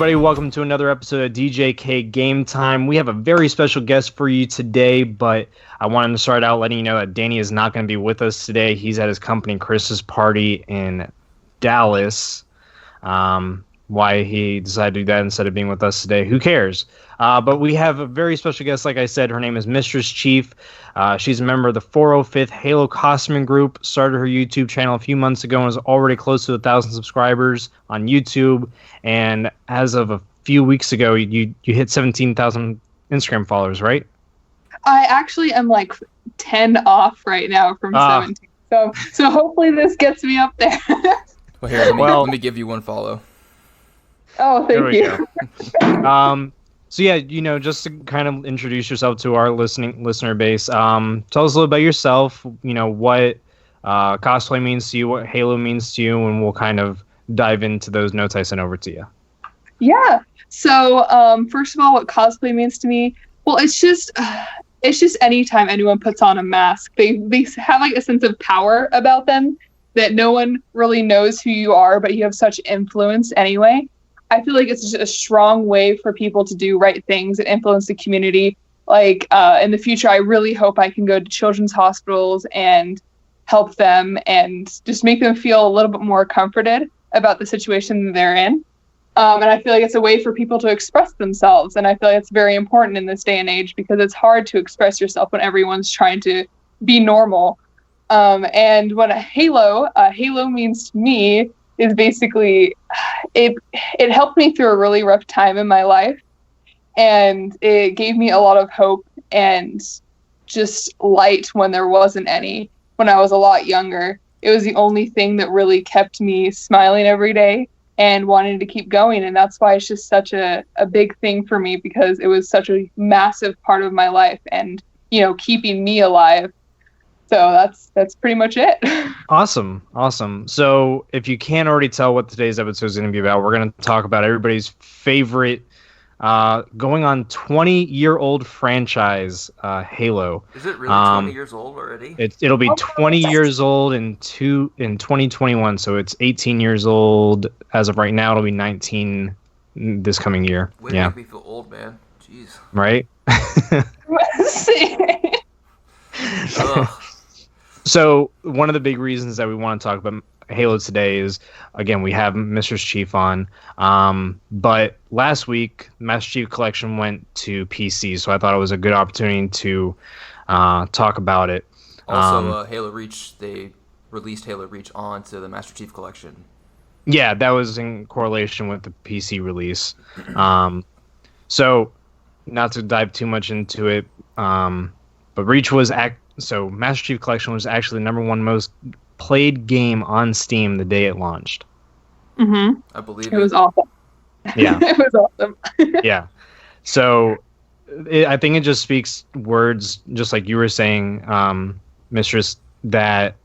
everybody. Welcome to another episode of DJK GameTime. We have a very special guest for you today, but I wanted to start out letting you know that Danny is not going to be with us today. He's at his company Chris's party in Dallas. Why he decided to do that instead of being with us today, who cares? But we have a very special guest. Like I said, her name is Mistress Chief. She's a member of the 405th Halo Costuming Group, started her YouTube channel a few months ago and is already close to 1,000 subscribers on YouTube. And as of a few weeks ago, you hit 17,000 Instagram followers, right? I actually am like 10 off right now from 17. So hopefully this gets me up there. Well, here, let me give you one follow. Oh, thank you. So yeah, just to kind of introduce yourself to our listener base, tell us a little about yourself, what cosplay means to you, what Halo means to you, and we'll kind of dive into those notes I sent over to you. Yeah. So, first of all, what cosplay means to me, well, it's just anytime anyone puts on a mask, they have like a sense of power about them that no one really knows who you are, but you have such influence anyway. I feel like it's just a strong way for people to do right things and influence the community. Like, in the future, I really hope I can go to children's hospitals and help them and just make them feel a little bit more comforted about the situation that they're in. And I feel like it's a way for people to express themselves. And I feel like it's very important in this day and age because it's hard to express yourself when everyone's trying to be normal. And what Halo means to me is basically it helped me through a really rough time in my life, and it gave me a lot of hope and just light when there wasn't any. When I was a lot younger, it was the only thing that really kept me smiling every day and wanting to keep going, and that's why it's just such a big thing for me, because it was such a massive part of my life and keeping me alive. So that's pretty much it. Awesome. So if you can't already tell what today's episode is going to be about, we're going to talk about everybody's favorite going on 20-year-old franchise, Halo. Is it really 20 years old already? It'll be 20 years old in 2021, so it's 18 years old as of right now. It'll be 19 this coming year. Way to make me feel old, man. Jeez. Right? So one of the big reasons that we want to talk about Halo today is, again, we have Mistress Chief on. But last week, Master Chief Collection went to PC, so I thought it was a good opportunity to talk about it. Also, Halo Reach, they released Halo Reach onto the Master Chief Collection. Yeah, that was in correlation with the PC release. So, not to dive too much into it, but Reach was... So Master Chief Collection was actually the number one most played game on Steam the day it launched. Mm-hmm. I believe it was awesome. Yeah. It was awesome. Yeah. So I think it just speaks words, just like you were saying, Mistress, that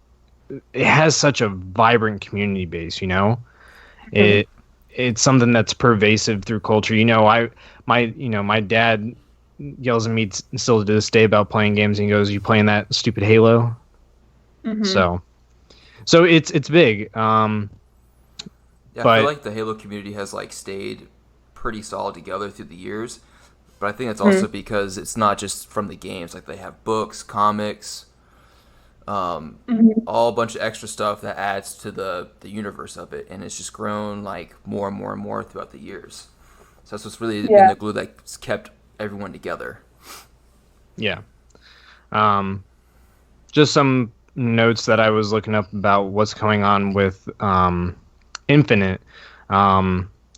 it has such a vibrant community base, Mm-hmm. It's something that's pervasive through culture. My dad yells at me still to this day about playing games, and he goes, "You playing that stupid Halo?" Mm-hmm. So it's big. I feel like the Halo community has stayed pretty solid together through the years, but I think it's also because it's not just from the games. Like, they have books, comics, all a bunch of extra stuff that adds to the universe of it, and it's just grown more and more and more throughout the years. So that's what's really been the glue that's kept everyone together. Yeah. Just some notes that I was looking up about what's going on with Infinite.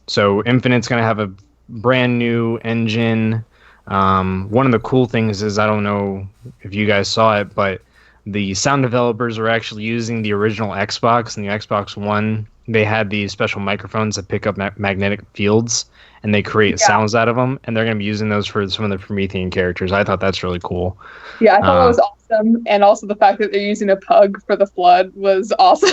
So Infinite's going to have a brand new engine. One of the cool things is, I don't know if you guys saw it, but the sound developers are actually using the original Xbox and the Xbox One. They had these special microphones that pick up magnetic fields, and they create sounds out of them, and they're going to be using those for some of the Promethean characters. I thought that's really cool. Yeah, I thought it was awesome, and also the fact that they're using a pug for the Flood was awesome.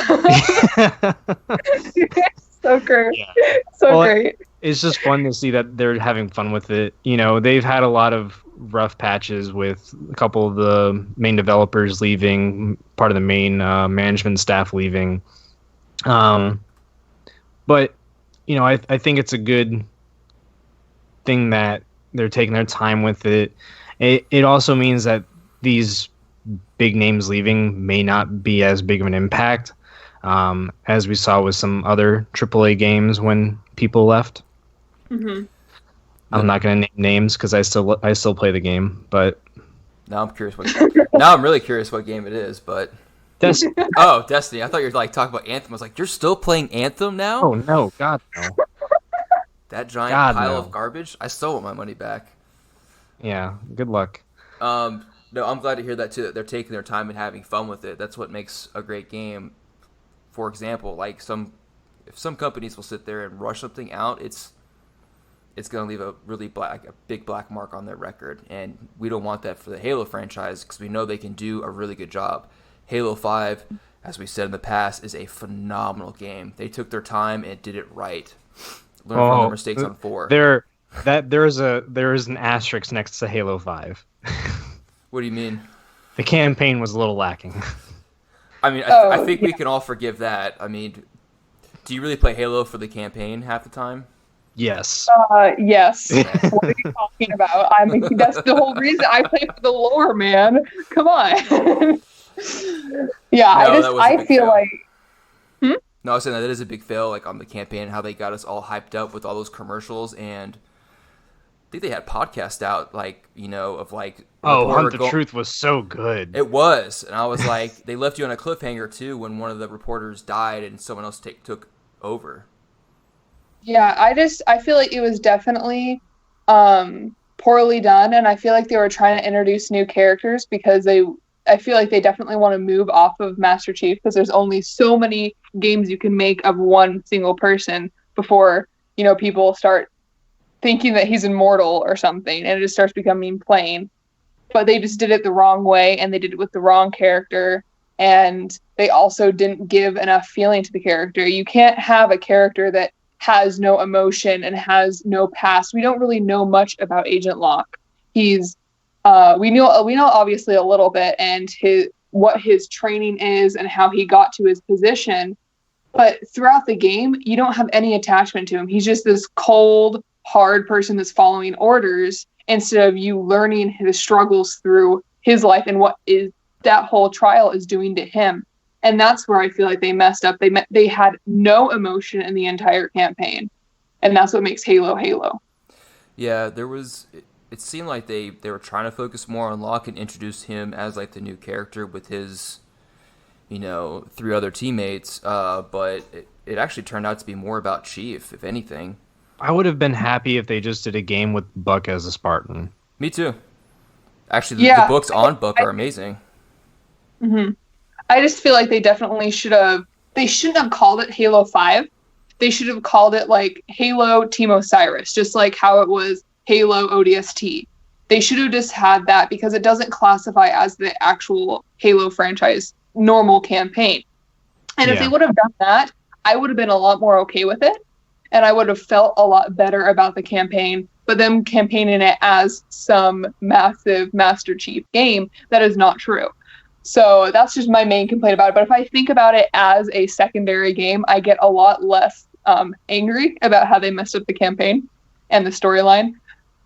So great. Yeah. Great. It's just fun to see that they're having fun with it. They've had a lot of rough patches with a couple of the main developers leaving, part of the main management staff leaving. But I think it's a good thing that they're taking their time with it. It also means that these big names leaving may not be as big of an impact, as we saw with some other AAA games when people left. Mm-hmm. I'm not going to name names because I still play the game, but now I'm curious now I'm really curious what game it is, but Destiny. Oh, Destiny. I thought you were like talking about Anthem. I was like, you're still playing Anthem now? Oh no, God no. That giant pile of garbage? I still want my money back. Yeah, good luck. No, I'm glad to hear that too, that they're taking their time and having fun with it. That's what makes a great game. For example, like if some companies will sit there and rush something out, it's going to leave a big black mark on their record, and we don't want that for the Halo franchise because we know they can do a really good job. Halo 5, as we said in the past, is a phenomenal game. They took their time and did it right. Learn from their mistakes on 4. There is an asterisk next to Halo 5. What do you mean? The campaign was a little lacking. I mean, I think we can all forgive that. I mean, do you really play Halo for the campaign half the time? Yes. Yes. What are you talking about? I mean, that's the whole reason I play for the lore, man. Come on. Yeah, no, I feel like. No, I was saying that is a big fail, like on the campaign, and how they got us all hyped up with all those commercials, and I think they had podcasts out, like, you know, of like. Hunt the Truth was so good. It was, and I was like, they left you on a cliffhanger too when one of the reporters died and someone else took over. Yeah, I feel like it was definitely poorly done, and I feel like they were trying to introduce new characters because I feel like they definitely want to move off of Master Chief because there's only so many games you can make of one single person before, you know, people start thinking that he's immortal or something, and it just starts becoming plain. But they just did it the wrong way, and they did it with the wrong character, and they also didn't give enough feeling to the character. You can't have a character that has no emotion and has no past. We don't really know much about Agent Locke. He's we know obviously a little bit and what his training is and how he got to his position, but throughout the game you don't have any attachment to him. He's just this cold, hard person that's following orders instead of you learning his struggles through his life and what is that whole trial is doing to him. And that's where I feel like they messed up. They had no emotion in the entire campaign, and that's what makes Halo Halo. Yeah, it seemed like they were trying to focus more on Locke and introduce him as like the new character with his, you know, 3 other teammates. But it actually turned out to be more about Chief, if anything. I would have been happy if they just did a game with Buck as a Spartan. Me too. Actually, the books on Buck are amazing. Mm-hmm. I just feel like they definitely they shouldn't have called it Halo 5. They should have called it like Halo Team Osiris, just like how it was Halo ODST. They should have just had that because it doesn't classify as the actual Halo franchise normal campaign. And if they would have done that, I would have been a lot more okay with it. And I would have felt a lot better about the campaign. But them campaigning it as some massive Master Chief game, that is not true. So that's just my main complaint about it. But if I think about it as a secondary game, I get a lot less angry about how they messed up the campaign and the storyline.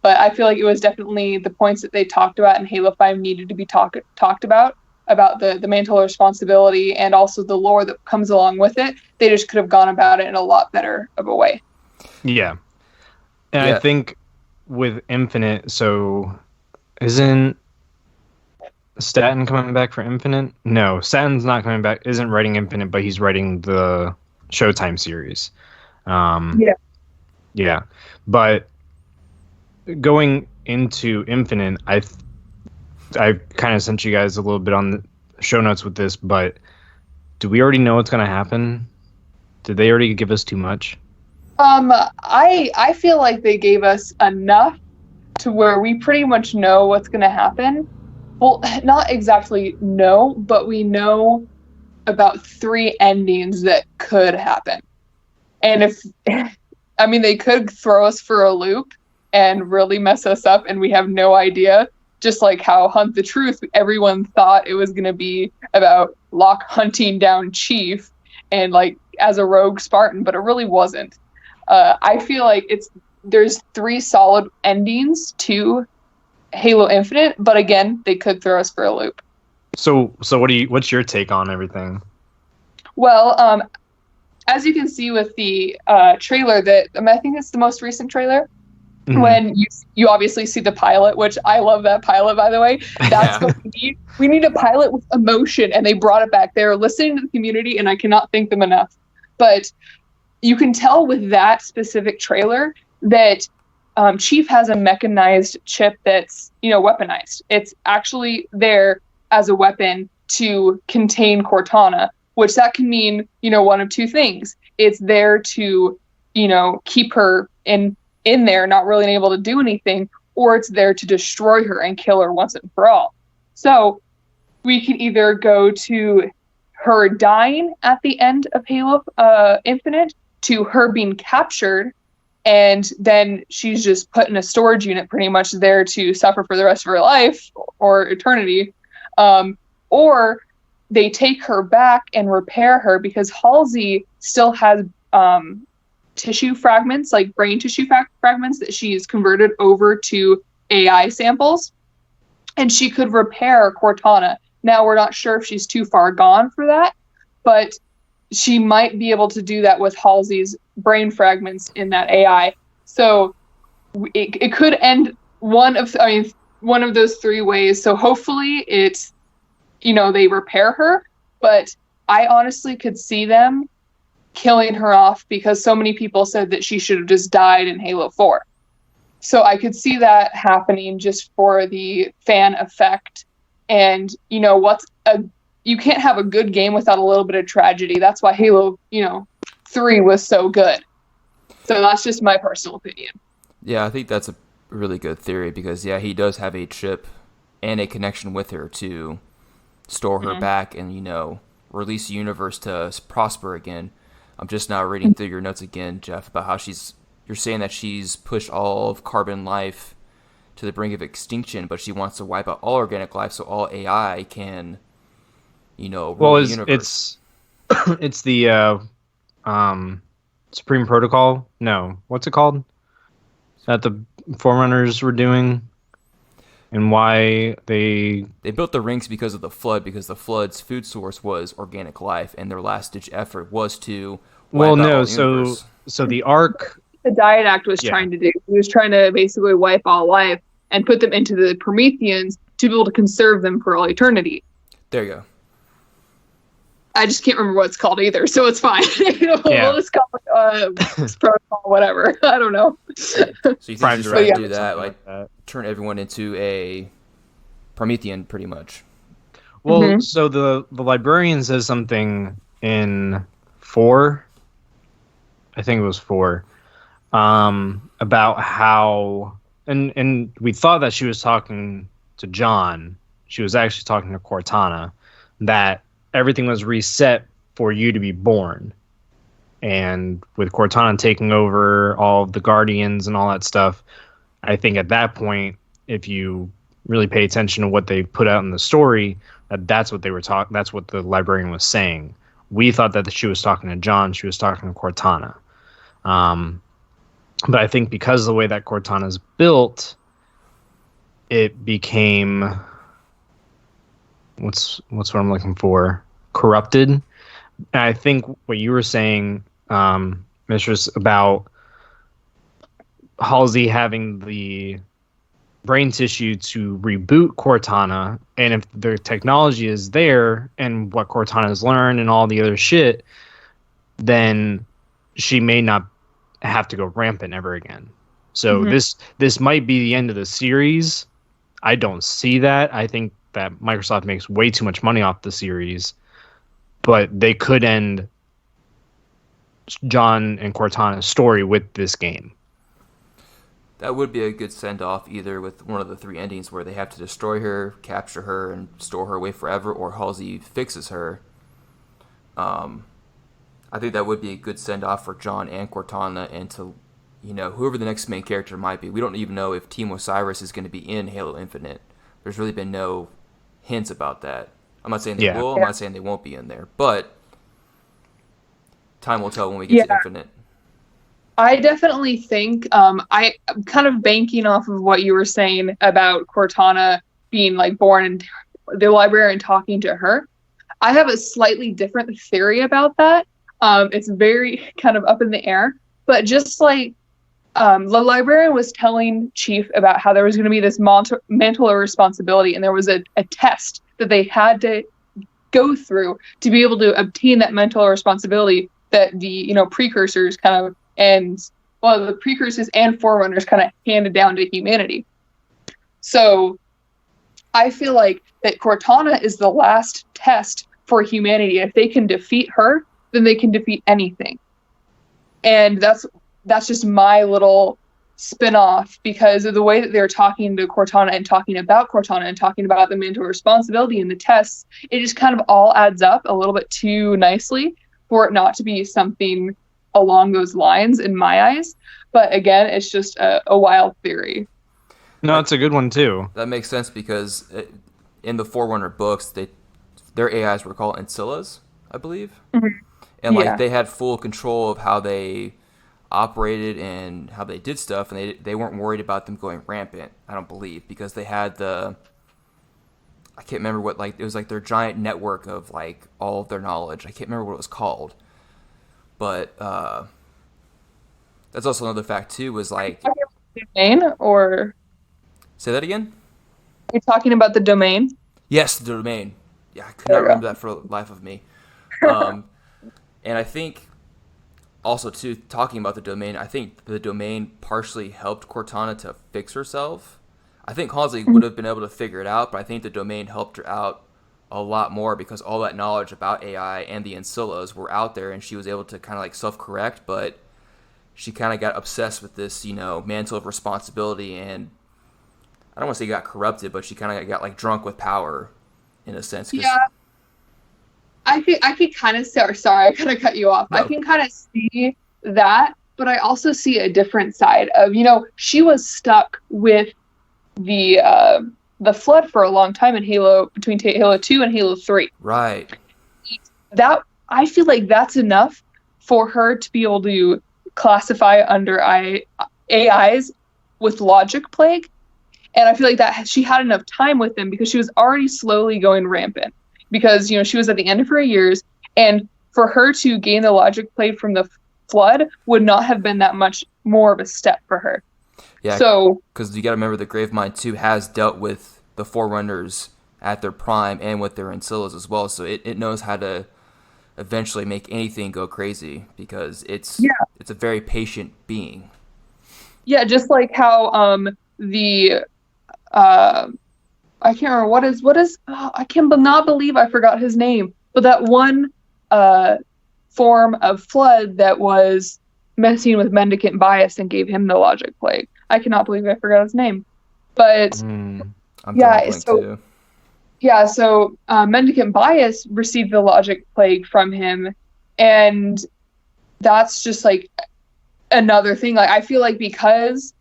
But I feel like it was definitely the points that they talked about in Halo 5 needed to be talked about the mantle responsibility and also the lore that comes along with it. They just could have gone about it in a lot better of a way. Yeah. And I think with Infinite, so isn't Staten coming back for Infinite? No, Staten's not coming back. Isn't writing Infinite, but he's writing the Showtime series. Yeah. But going into Infinite, I kind of sent you guys a little bit on the show notes with this, but do we already know what's going to happen? Did they already give us too much? I feel like they gave us enough to where we pretty much know what's going to happen. Well, not exactly know, but we know about 3 endings that could happen. And they could throw us for a loop and really mess us up and we have no idea. Just like how Hunt the Truth, everyone thought it was going to be about Locke hunting down Chief and like as a rogue Spartan, but it really wasn't. I feel like there's 3 solid endings to Halo Infinite, but again, they could throw us for a loop. So what's your take on everything? Well, as you can see with the trailer I think it's the most recent trailer, when you obviously see the pilot, which I love that pilot, by the way. That's what we need. We need a pilot with emotion, and they brought it back. They're listening to the community, and I cannot thank them enough. But you can tell with that specific trailer that Chief has a mechanized chip that's, weaponized. It's actually there as a weapon to contain Cortana, which that can mean, one of 2 things. It's there to, keep her in there, not really able to do anything, or it's there to destroy her and kill her once and for all. So we can either go to her dying at the end of Halo Infinite, to her being captured, and then she's just put in a storage unit pretty much there to suffer for the rest of her life or eternity, or they take her back and repair her, because Halsey still has tissue fragments, like brain tissue fragments that she's converted over to AI samples, and she could repair Cortana. Now, we're not sure if she's too far gone for that, but she might be able to do that with Halsey's brain fragments in that AI. So it could end one of those 3 ways. So hopefully it's, they repair her, but I honestly could see them killing her off, because so many people said that she should have just died in Halo 4. So I could see that happening just for the fan effect. And you can't have a good game without a little bit of tragedy. That's why Halo, 3 was so good. So that's just my personal opinion. Yeah, I think that's a really good theory, because he does have a chip and a connection with her to store her back and, release the universe to prosper again. I'm just now reading through your notes again, Jeff, about how you're saying that she's pushed all of carbon life to the brink of extinction, but she wants to wipe out all organic life so all AI can, rule the universe. It's the Supreme Protocol? No. What's it called? That the Forerunners were doing? And why they built the rings because of the flood, because the flood's food source was organic life, and their last ditch effort was to wipe out all the universe. So the Ark, the Diet Act was trying to do. He was trying to basically wipe all life and put them into the Prometheans to be able to conserve them for all eternity. There you go. I just can't remember what it's called either, so it's fine. We'll just call it protocol, whatever. I don't know. So you think she's trying to do that, turn everyone into a Promethean, pretty much? Well, so the librarian says something in 4, I think it was 4, about how, and we thought that she was talking to John. She was actually talking to Cortana, that everything was reset for you to be born. And with Cortana taking over all of the Guardians and all that stuff, I think at that point, if you really pay attention to what they put out in the story, that's what they were talking. That's what the librarian was saying. We thought that she was talking to John. She was talking to Cortana. But I think because of the way that Cortana is built, it became what's what I'm looking for? Corrupted. And I think what you were saying, Mistress, about Halsey having the brain tissue to reboot Cortana, and if the technology is there and what Cortana has learned and all the other shit, then she may not have to go rampant ever again. So this might be the end of the series. I don't see that. I think that Microsoft makes way too much money off the series, but they could end John and Cortana's story with this game. That would be a good send-off, either with one of the 3 endings where they have to destroy her, capture her, and store her away forever, or Halsey fixes her. I think that would be a good send-off for John and Cortana, and to, whoever the next main character might be. We don't even know if Team Osiris is going to be in Halo Infinite. There's really been no hints about that. I'm not saying they will, I'm not saying they won't be in there, but time will tell when we get to Infinite. I definitely think I'm kind of banking off of what you were saying about Cortana being like born in the librarian talking to her. I have a slightly different theory about that. It's very kind of up in the air, but just like the librarian was telling Chief about how there was going to be this mantle of responsibility, and there was a test that they had to go through to be able to obtain that mental responsibility that the precursors kind of the precursors and forerunners kind of handed down to humanity. So I feel like that Cortana is the last test for humanity. If they can defeat her, then they can defeat anything. And that's just my little spin-off, because of the way that they're talking to Cortana and talking about Cortana and talking about the mental responsibility and the tests. It just kind of all adds up a little bit too nicely for it not to be something along those lines in my eyes. But again, it's just a wild theory. No, it's a good one too. That makes sense because in the Forerunner books, their AIs were called Ancillas, I believe. Mm-hmm. And like they had full control of how they operated and how they did stuff, and they weren't worried about them going rampant, I don't believe, because they had I can't remember what, like, it was like their giant network of like all of their knowledge. I can't remember what it was called. But that's also another fact too, was like, domain, or say that again? Are you talking about the domain? Yes, the domain. Yeah, I could not remember that for the life of me. And I think also too, talking about the domain, I think the domain partially helped Cortana to fix herself. I think Halsey would have been able to figure it out, but I think the domain helped her out a lot more because all that knowledge about AI and the Ancillas were out there, and she was able to kind of like self-correct, but she kind of got obsessed with this, mantle of responsibility, and I don't want to say got corrupted, but she kind of got like drunk with power in a sense. Yeah. I could kind of say, sorry, I kind of cut you off. No. I can kind of see that, but I also see a different side of, she was stuck with the Flood for a long time in between Halo 2 and Halo 3. Right. That, I feel like that's enough for her to be able to classify under AIs with logic plague. And I feel like that she had enough time with them because she was already slowly going rampant. Because, she was at the end of her years, and for her to gain the logic plague from the Flood would not have been that much more of a step for her. Yeah, so because you got to remember the Gravemind 2 has dealt with the Forerunners at their prime and with their Ancillas as well, so it knows how to eventually make anything go crazy because it's a very patient being. Yeah, just like how I can't remember what is I cannot believe I forgot his name, but that one form of Flood that was messing with mendicant bias and gave him the logic plague. I cannot believe I forgot his name. But so mendicant bias received the logic plague from him, and that's just like another thing. Like, I feel like because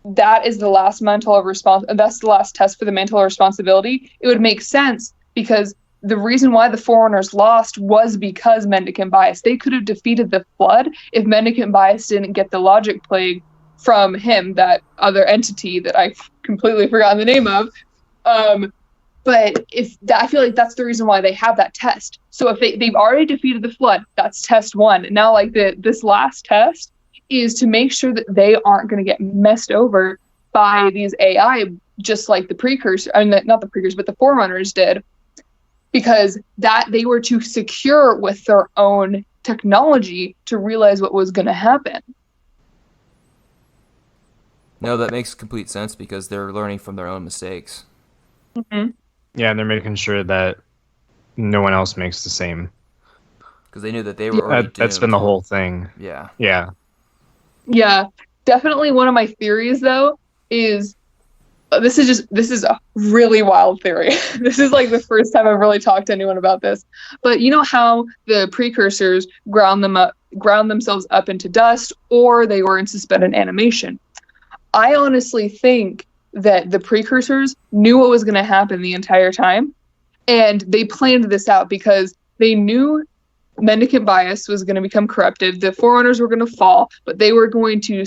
that is the last that's the last test for the mental responsibility, it would make sense, because the reason why the Forerunners lost was because mendicant bias. They could have defeated the Flood if mendicant bias didn't get the logic plague from him, that other entity that I completely forgot the name of. But I feel like that's the reason why they have that test. So if they've already defeated the Flood, that's test one. Now, like, this last test is to make sure that they aren't going to get messed over by these AI, just like the precursor, not the precursors, but the Forerunners did, because that they were too secure with their own technology to realize what was going to happen. No, that makes complete sense because they're learning from their own mistakes. Mm-hmm. Yeah, and they're making sure that no one else makes the same. Because they knew that they were already doomed. That's been the whole thing. Yeah. Yeah. Yeah. Definitely one of my theories, though, is this is a really wild theory. This is like the first time I've really talked to anyone about this. But you know how the precursors ground themselves up into dust, or they were in suspended animation? I honestly think that the precursors knew what was going to happen the entire time, and they planned this out because they knew mendicant bias was going to become corrupted. The Forerunners were going to fall, but they were going to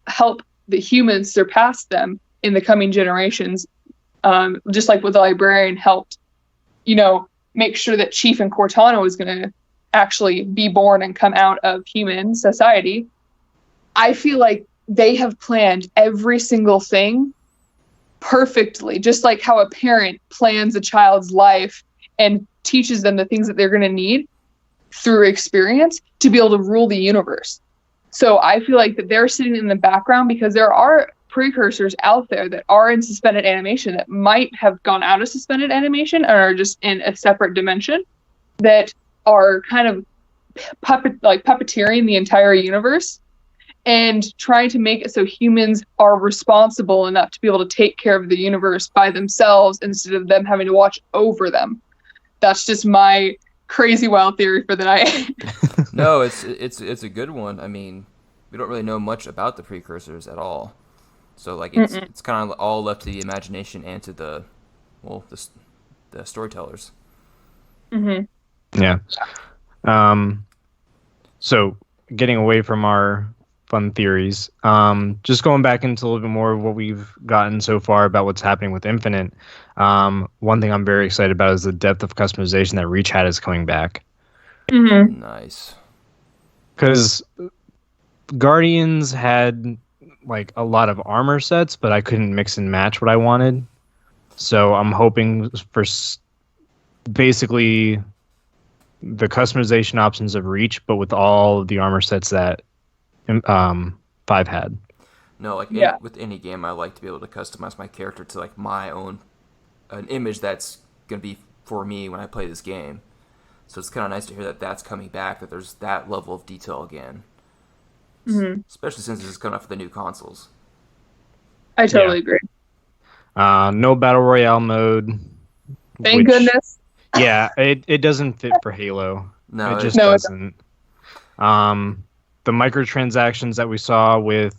help the humans surpass them in the coming generations. Just like what the Librarian helped, make sure that Chief and Cortana was going to actually be born and come out of human society. I feel like they have planned every single thing perfectly, just like how a parent plans a child's life and teaches them the things that they're going to need through experience to be able to rule the universe. So I feel like that they're sitting in the background because there are precursors out there that are in suspended animation that might have gone out of suspended animation or are just in a separate dimension that are kind of puppeteering the entire universe and trying to make it so humans are responsible enough to be able to take care of the universe by themselves instead of them having to watch over them. That's just my crazy wild theory for the night. No, it's a good one. I mean, we don't really know much about the precursors at all. So like it's kind of all left to the imagination and to the storytellers. Mm-hmm. Yeah. So getting away from our fun theories, just going back into a little bit more of what we've gotten so far about what's happening with Infinite. One thing I'm very excited about is the depth of customization that Reach had is coming back. Mm-hmm. Nice. Because Guardians had like a lot of armor sets, but I couldn't mix and match what I wanted. So I'm hoping for basically the customization options of Reach, but with all of the armor sets that 5 had. No, like with any game, I like to be able to customize my character to like my own an image that's gonna be for me when I play this game. So it's kind of nice to hear that that's coming back, that there's that level of detail again. Mm-hmm. Especially since this is coming out for the new consoles. I totally agree. No Battle Royale mode. Thank goodness. Yeah, it doesn't fit for Halo. No, it just doesn't. The microtransactions that we saw with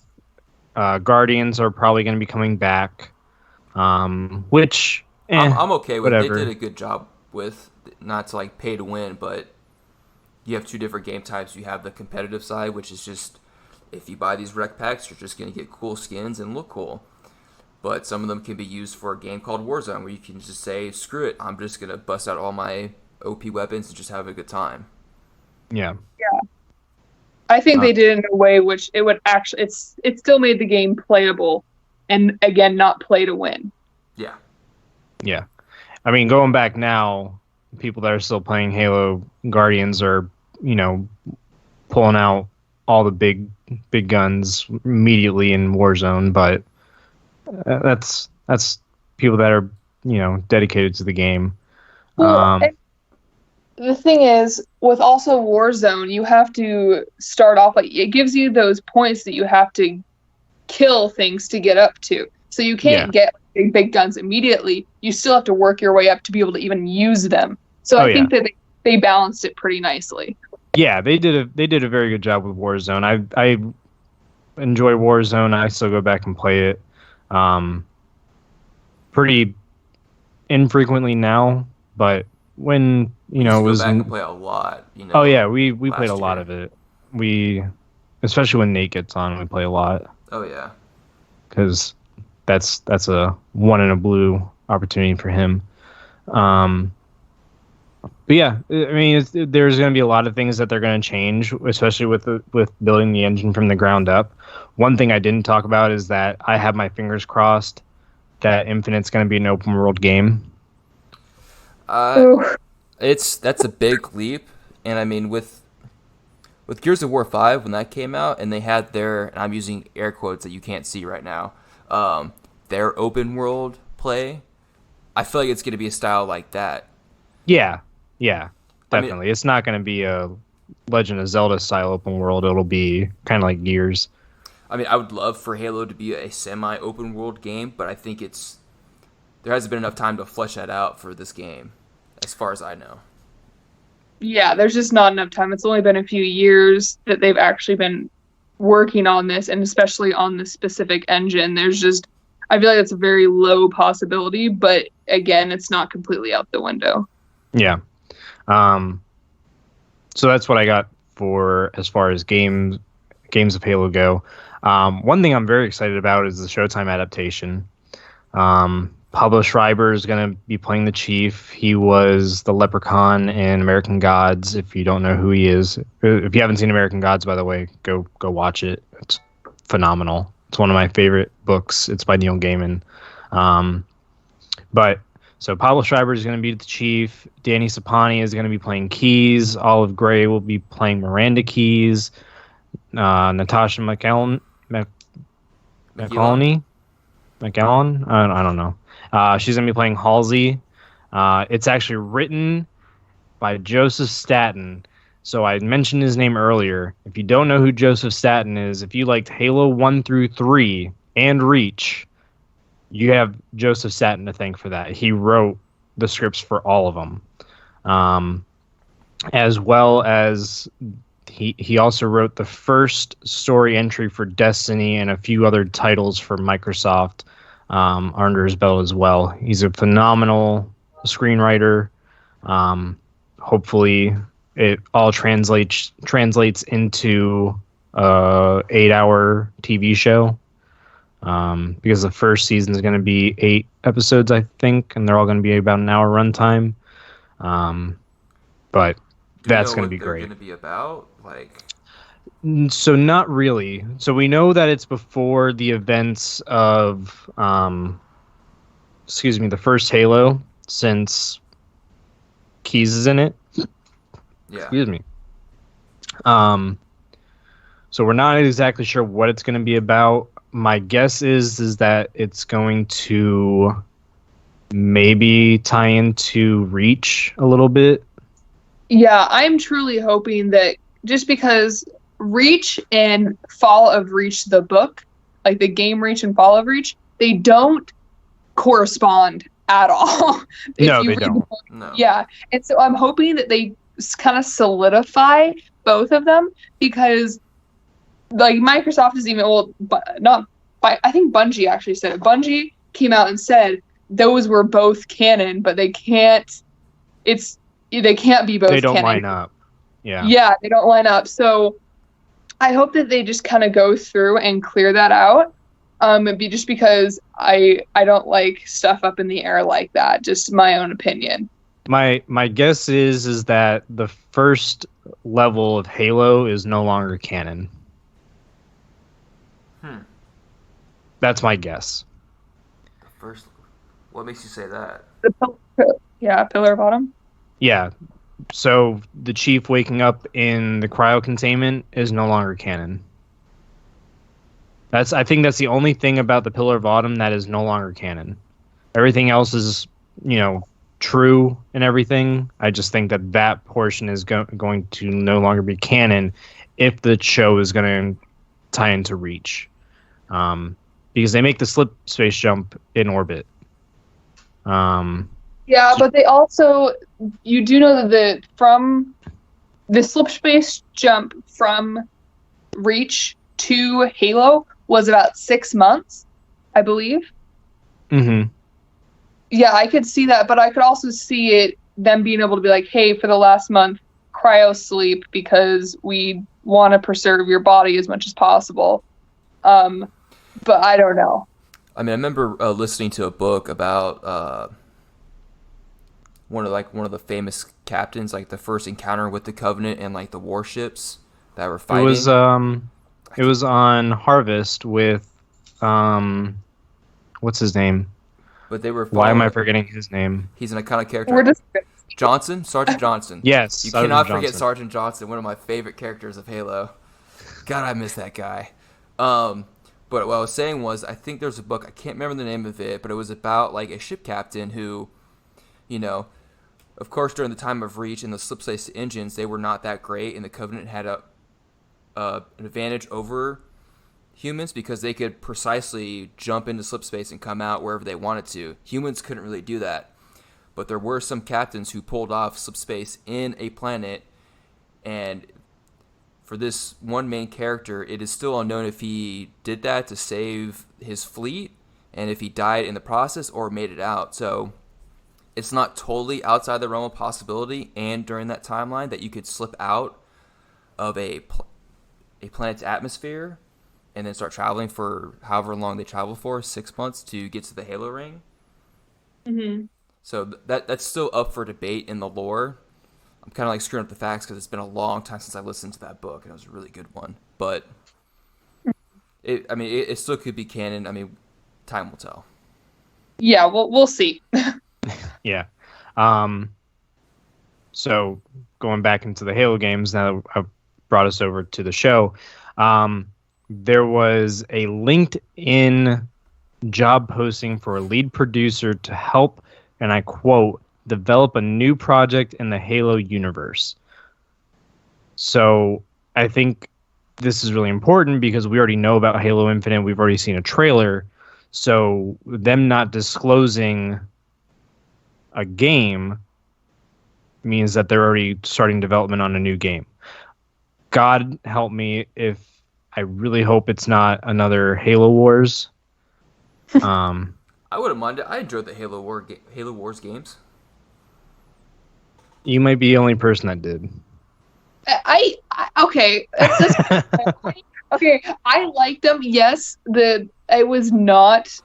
Guardians are probably going to be coming back. Which I'm okay with. Whatever. They did a good job with, not to like pay to win, but you have two different game types. You have the competitive side, which is just if you buy these rec packs, you're just going to get cool skins and look cool. But some of them can be used for a game called Warzone, where you can just say, screw it, I'm just going to bust out all my OP weapons and just have a good time. Yeah. Yeah. I think they did it in a way which it would actually, it still made the game playable and, again, not play to win. Yeah. Yeah. I mean, going back now, people that are still playing Halo Guardians are, pulling out all the big guns immediately in Warzone, but that's people that are dedicated to the game. Well, the thing is, with also Warzone, you have to start off it gives you those points that you have to kill things to get up to. So you can't get big guns immediately. You still have to work your way up to be able to even use them. So I think that they balanced it pretty nicely. Yeah, they did a very good job with Warzone. I enjoy Warzone. I still go back and play it pretty infrequently now, but when it was go back and play a lot. Oh yeah, we played a lot of it. Especially when Nate gets on, we play a lot. Oh yeah, because that's a one in a blue opportunity for him. But yeah, I mean, there's going to be a lot of things that they're going to change, especially with building the engine from the ground up. One thing I didn't talk about is that I have my fingers crossed that Infinite's going to be an open world game. That's a big leap, and I mean with Gears of War 5 when that came out, and they had their, and I'm using air quotes that you can't see right now, their open world play. I feel like it's going to be a style like that. Yeah, definitely. I mean, it's not going to be a Legend of Zelda style open world. It'll be kind of like Gears. I mean, I would love for Halo to be a semi-open world game, but I think there hasn't been enough time to flesh that out for this game, as far as I know. Yeah, there's just not enough time. It's only been a few years that they've actually been working on this, and especially on this specific engine. I feel like it's a very low possibility, but again, it's not completely out the window. Yeah. So that's what I got for as far as games of Halo go. One thing I'm very excited about is the Showtime adaptation. Pablo Schreiber is going to be playing the Chief. He was the Leprechaun in American Gods. If you don't know who he is, if you haven't seen American Gods, by the way, go watch it. It's phenomenal. It's one of my favorite books. It's by Neil Gaiman. But so Pablo Schreiber is going to be the Chief. Danny Sapani is going to be playing Keyes. Olive Gray will be playing Miranda Keyes. Natasha McElhone. McElhone? I don't know. She's going to be playing Halsey. It's actually written by Joseph Staten. So I mentioned his name earlier. If you don't know who Joseph Staten is, if you liked Halo 1 through 3 and Reach, you have Joseph Staten to thank for that. He wrote the scripts for all of them. As well as he also wrote the first story entry for Destiny and a few other titles for Microsoft under his belt as well. He's a phenomenal screenwriter. Hopefully it all translates into a 8-hour TV show. Because the first season is going to be 8 episodes, I think, and they're all going to be about an hour runtime. But that's going to be great. Going to be about So not really. So we know that it's before the events of, the first Halo, since Keyes is in it. Yeah. Excuse me. So we're not exactly sure what it's going to be about. My guess is that it's going to maybe tie into Reach a little bit. Yeah, I'm truly hoping that, just because Reach and Fall of Reach, the book, like the game Reach and Fall of Reach, they don't correspond at all. No, they don't. No. Yeah, and so I'm hoping that they kind of solidify both of them, because like Microsoft is even, I think Bungie actually said it. Bungie came out and said those were both canon, but they can't be both canon. They don't line up. Yeah. Yeah, they don't line up. So I hope that they just kind of go through and clear that out. Just because I don't like stuff up in the air like that. Just my own opinion. My guess is that the first level of Halo is no longer canon. That's my guess. The first. What makes you say that? Pillar Bottom. Yeah. So the Chief waking up in the cryo containment is no longer canon. I think that's the only thing about the Pillar of Autumn that is no longer canon. Everything else is, true and everything. I just think that portion is going to no longer be canon if the show is going to tie into Reach. Because they make the slip space jump in orbit. But they also, you do know that from the slip space jump from Reach to Halo was about 6 months, I believe. Mm-hmm. Yeah, I could see that, but I could also see it, them being able to be like, hey, for the last month, cryo sleep because we want to preserve your body as much as possible. But I don't know. I mean, I remember listening to a book about one of the famous captains, like the first encounter with the Covenant and like the warships that were fighting. It was on Harvest with what's his name? But they were. Why am I forgetting his name? He's an iconic character. Sergeant Johnson. Yes, you cannot forget Sergeant Johnson, one of my favorite characters of Halo. God, I miss that guy. But what I was saying was, I think there's a book, I can't remember the name of it, but it was about like a ship captain who, of course during the time of Reach and the slip space engines, they were not that great, and the Covenant had an advantage over humans because they could precisely jump into slip space and come out wherever they wanted to. Humans couldn't really do that. But there were some captains who pulled off slip space in a planet, and for this one main character, it is still unknown if he did that to save his fleet and if he died in the process or made it out. So it's not totally outside the realm of possibility, and during that timeline that you could slip out of a planet's atmosphere and then start traveling for however long they travel for, 6 months, to get to the Halo ring. Mm-hmm. So that's still up for debate in the lore. I'm kind of like screwing up the facts because it's been a long time since I listened to that book, and it was a really good one. But it still could be canon. I mean, time will tell. Yeah, we'll see. Yeah. So going back into the Halo games, now that I've brought us over to the show, there was a LinkedIn job posting for a lead producer to help, and I quote, develop a new project in the Halo universe. So I think this is really important because we already know about Halo Infinite. We've already seen a trailer. So them not disclosing a game means that they're already starting development on a new game. God help me if I really hope it's not another Halo Wars. I wouldn't mind it. I enjoyed the Halo Wars games. You might be the only person that did. I okay. Okay, I liked them. Yes, it was not.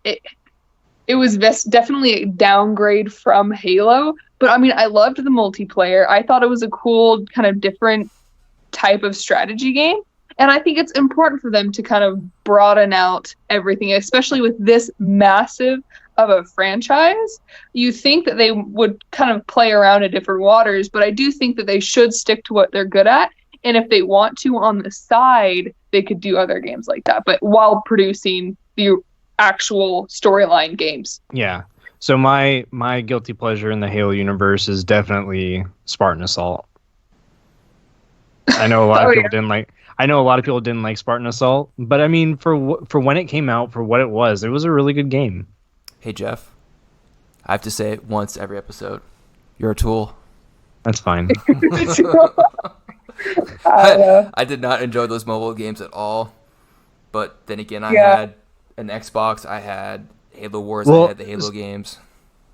It was definitely a downgrade from Halo, but I mean, I loved the multiplayer. I thought it was a cool, kind of different type of strategy game, and I think it's important for them to kind of broaden out everything, especially with this massive of a franchise. You think that they would kind of play around in different waters, but I do think that they should stick to what they're good at. And if they want to on the side, they could do other games like that, but while producing the actual storyline games. Yeah. So my guilty pleasure in the Halo universe is definitely Spartan Assault. I know a lot of people didn't like. I know a lot of people didn't like Spartan Assault, but I mean, for when it came out, for what it was a really good game. Hey, Jeff, I have to say it once every episode. You're a tool. That's fine. I did not enjoy those mobile games at all. But then again, I had an Xbox. I had Halo Wars. I had the Halo games.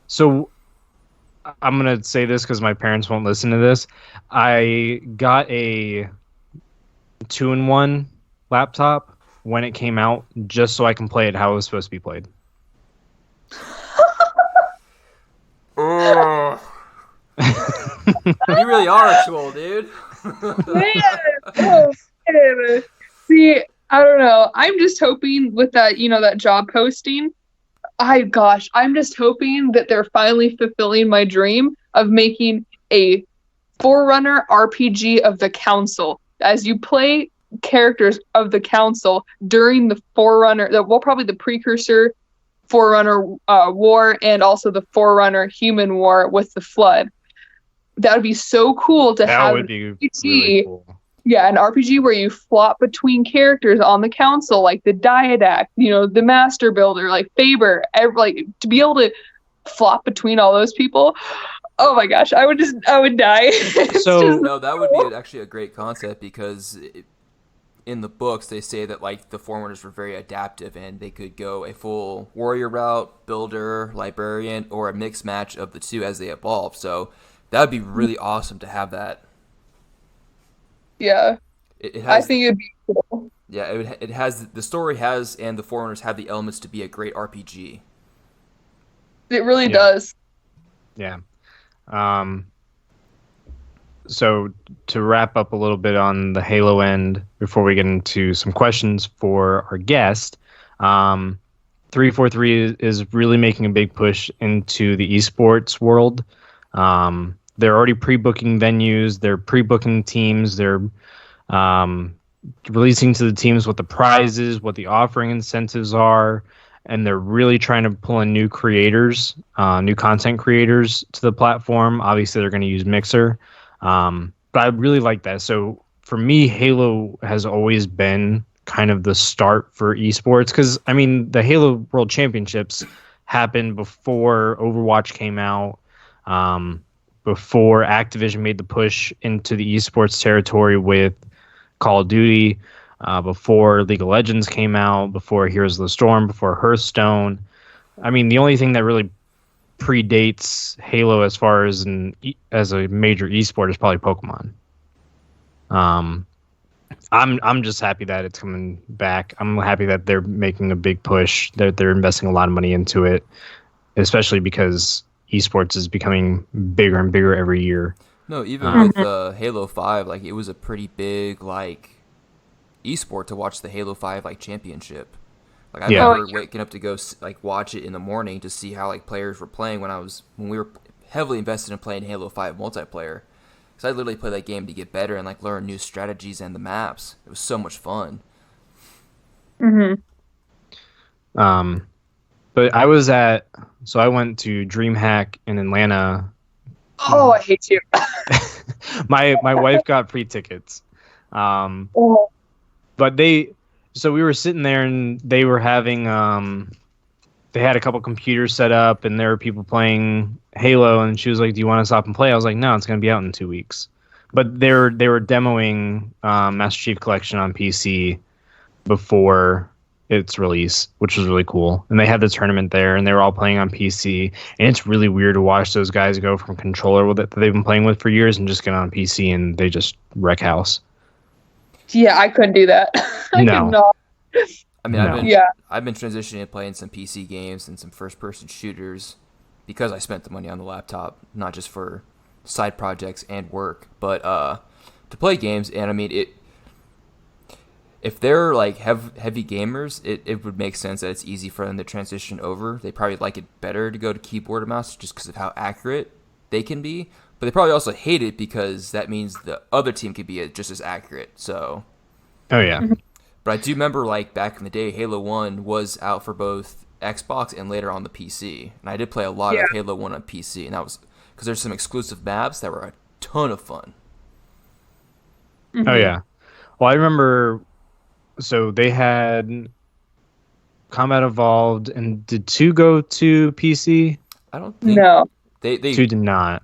So I'm going to say this because my parents won't listen to this. I got a 2-in-1 laptop when it came out just so I can play it how it was supposed to be played. You really are a tool, dude. Man. See, I don't know. I'm just hoping with that, that job posting. I'm just hoping that they're finally fulfilling my dream of making a Forerunner RPG of the Council. As you play characters of the Council during the Forerunner, probably the precursor Forerunner war, and also the Forerunner human war with the Flood. That would be so cool to have. That would be really cool. Yeah, an RPG where you flop between characters on the Council, like the Diadac, the Master Builder, like Faber, to be able to flop between all those people. Oh my gosh, I would die. No, that would be actually a great concept because in the books they say that like the Forerunners were very adaptive and they could go a full warrior route, builder, librarian, or a mixed match of the two as they evolve. So that would be really awesome to have that. Yeah, I think it'd be cool. Yeah, it has the story has and the Forerunners have the elements to be a great RPG. It really does. Yeah. So to wrap up a little bit on the Halo end before we get into some questions for our guest, 343 is really making a big push into the esports world. They're already pre-booking venues, they're pre-booking teams, they're releasing to the teams what the prizes, what the offering incentives are, and they're really trying to pull in new creators, new content creators to the platform. Obviously, they're going to use Mixer. But I really like that. So for me, Halo has always been kind of the start for esports because, I mean, the Halo World Championships happened before Overwatch came out, before Activision made the push into the esports territory with Call of Duty, before League of Legends came out, before Heroes of the Storm, before Hearthstone. I mean, the only thing that really predates Halo as far as as a major esport is probably Pokemon. I'm just happy that it's coming back. I'm happy that they're making a big push. They're investing a lot of money into it, especially because esports is becoming bigger and bigger every year. No, even with Halo 5, like it was a pretty big like esport to watch the Halo 5 like championship. Like I remember waking up to go like watch it in the morning to see how like players were playing when we were heavily invested in playing Halo 5 multiplayer. Because I literally played that game to get better and like learn new strategies and the maps. It was so much fun. Mm-hmm. But I went to DreamHack in Atlanta. Oh, I hate you. my wife got free tickets. But so we were sitting there and they were having they had a couple computers set up and there were people playing Halo, and she was like, "Do you want to stop and play?" I was like, "No, it's going to be out in 2 weeks." But they were demoing Master Chief Collection on PC before its release, which was really cool. And they had the tournament there, and they were all playing on PC. And it's really weird to watch those guys go from controller that they've been playing with for years and just get on PC and they just wreck house. Yeah, I couldn't do that. I could not. I mean, I've been transitioning to playing some PC games and some first-person shooters because I spent the money on the laptop, not just for side projects and work, but to play games. And I mean, if they're like heavy gamers, it would make sense that it's easy for them to transition over. They probably like it better to go to keyboard and mouse just because of how accurate they can be. But they probably also hate it because that means the other team could be just as accurate. So. Oh yeah. But I do remember, like, back in the day, Halo 1 was out for both Xbox and later on the PC. And I did play a lot of Halo 1 on PC, and that was because there's some exclusive maps that were a ton of fun. Oh, yeah. Well, I remember, so they had Combat Evolved, and did 2 go to PC? I don't think... No. They 2 did not.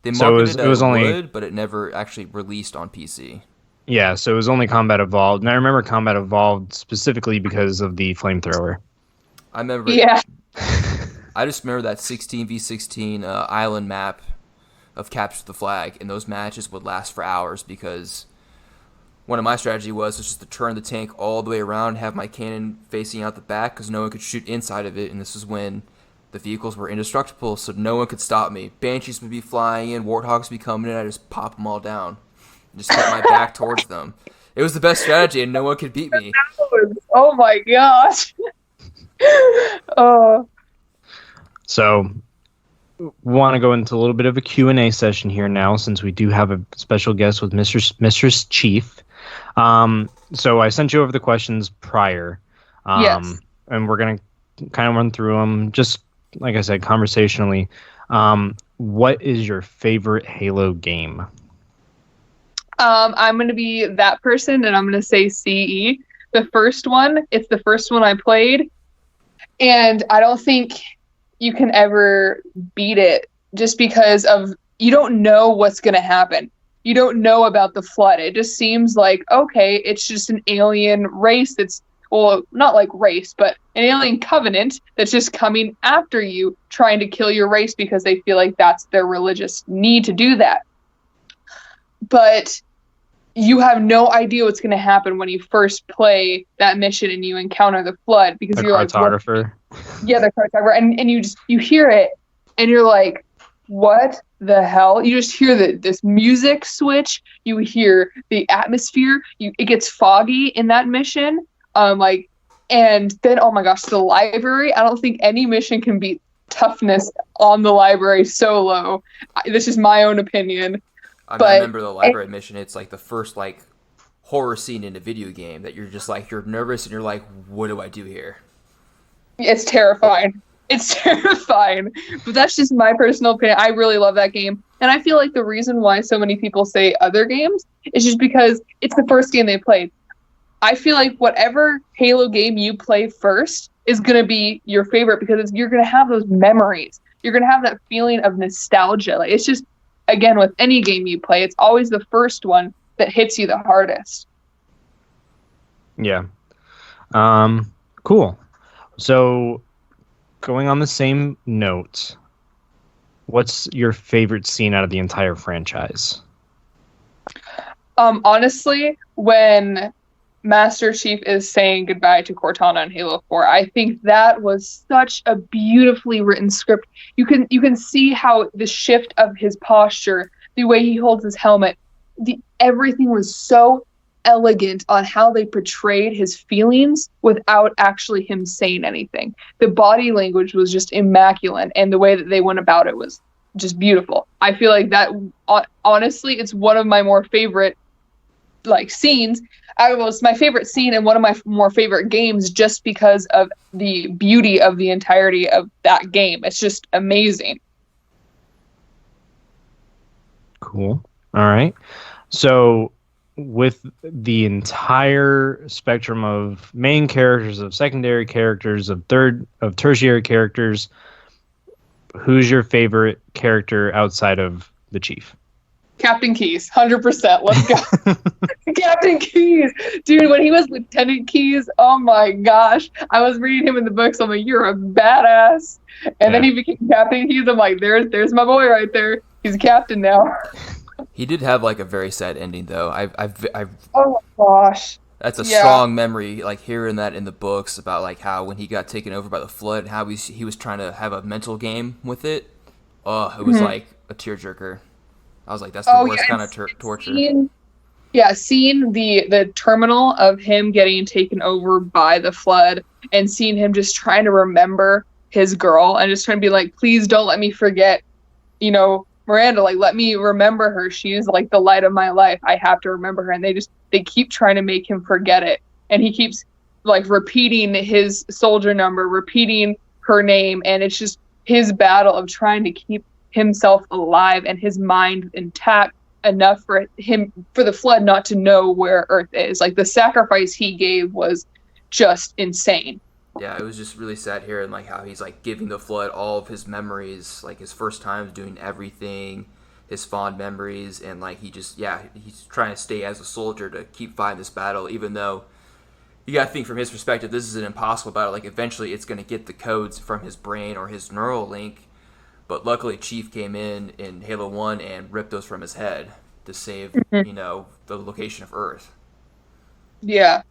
They marketed it was only, but it never actually released on PC. Yeah, so it was only Combat Evolved. And I remember Combat Evolved specifically because of the flamethrower. I remember. Yeah. I just remember that 16v16 island map of Capture the Flag, and those matches would last for hours because one of my strategy was just to turn the tank all the way around, have my cannon facing out the back because no one could shoot inside of it, and this is when the vehicles were indestructible, so no one could stop me. Banshees would be flying in, Warthogs would be coming in, I just pop them all down. Just kept my back towards them. It was the best strategy, and no one could beat me. Oh my gosh. Oh. So, we want to go into a little bit of a Q&A session here now, since we do have a special guest with Mistress Chief. So I sent you over the questions prior. Yes. And we're going to kind of run through them, just like I said, conversationally. What is your favorite Halo game? I'm going to be that person, and I'm going to say CE. The first one, it's the first one I played, and I don't think you can ever beat it just because of you don't know what's going to happen. You don't know about the flood. It just seems like, okay, it's just an alien race that's, well, not like race, but an alien covenant that's just coming after you, trying to kill your race because they feel like that's their religious need to do that. But you have no idea what's going to happen when you first play that mission and you encounter the flood because the you're cartographer. Like, yeah, the cartographer, and you hear it and you're like, what the hell? You just hear this music switch. You hear the atmosphere. It gets foggy in that mission. And then, oh my gosh, the library. I don't think any mission can beat toughness on the library solo. This is my own opinion. I remember the library mission. It's like the first like horror scene in a video game that you're just like, you're nervous and you're like, what do I do here? It's terrifying. It's terrifying. But that's just my personal opinion. I really love that game. And I feel like the reason why so many people say other games is just because it's the first game they played. I feel like whatever Halo game you play first is going to be your favorite because you're going to have those memories. You're going to have that feeling of nostalgia. Like it's just, again, with any game you play, it's always the first one that hits you the hardest. Yeah. Cool. So, going on the same note, What's your favorite scene out of the entire franchise? Honestly, when Master Chief is saying goodbye to Cortana in Halo 4, I think that was such a beautifully written script. You can see how the shift of his posture, the way he holds his helmet, everything was so elegant on how they portrayed his feelings without actually him saying anything. The body language was just immaculate, and the way that they went about it was just beautiful. I feel like that, honestly, it's one of my more favorite scenes. It was my favorite scene in one of my more favorite games, just because of the beauty of the entirety of that game. It's just amazing. Cool. All right. So with the entire spectrum of main characters, of secondary characters, of tertiary characters, who's your favorite character outside of the Chief? Captain Keyes, 100%. Let's go. Captain Keyes. Dude, when he was Lieutenant Keyes, oh my gosh. I was reading him in the books. I'm like, you're a badass. And then he became Captain Keyes. I'm like, there's my boy right there. He's a captain now. He did have a very sad ending, though. I've oh my gosh. That's a strong memory, hearing that in the books about how when he got taken over by the Flood, how he was trying to have a mental game with it. Oh, it was like a tearjerker. I was like, that's the worst kind of torture. Seeing the terminal of him getting taken over by the Flood, and seeing him just trying to remember his girl and just trying to be like, please don't let me forget, Miranda, let me remember her. She is the light of my life. I have to remember her. And they keep trying to make him forget it. And he keeps repeating his soldier number, repeating her name. And it's just his battle of trying to keep himself alive and his mind intact enough for the Flood not to know where Earth is. The sacrifice he gave was just insane. Yeah, it was just really sad hearing how he's giving the Flood all of his memories, his first times doing everything, his fond memories, and he's trying to stay as a soldier to keep fighting this battle, even though you gotta think from his perspective, this is an impossible battle. Eventually it's gonna get the codes from his brain or his neural link, but luckily Chief came in Halo 1 and ripped those from his head to save, the location of Earth. Yeah.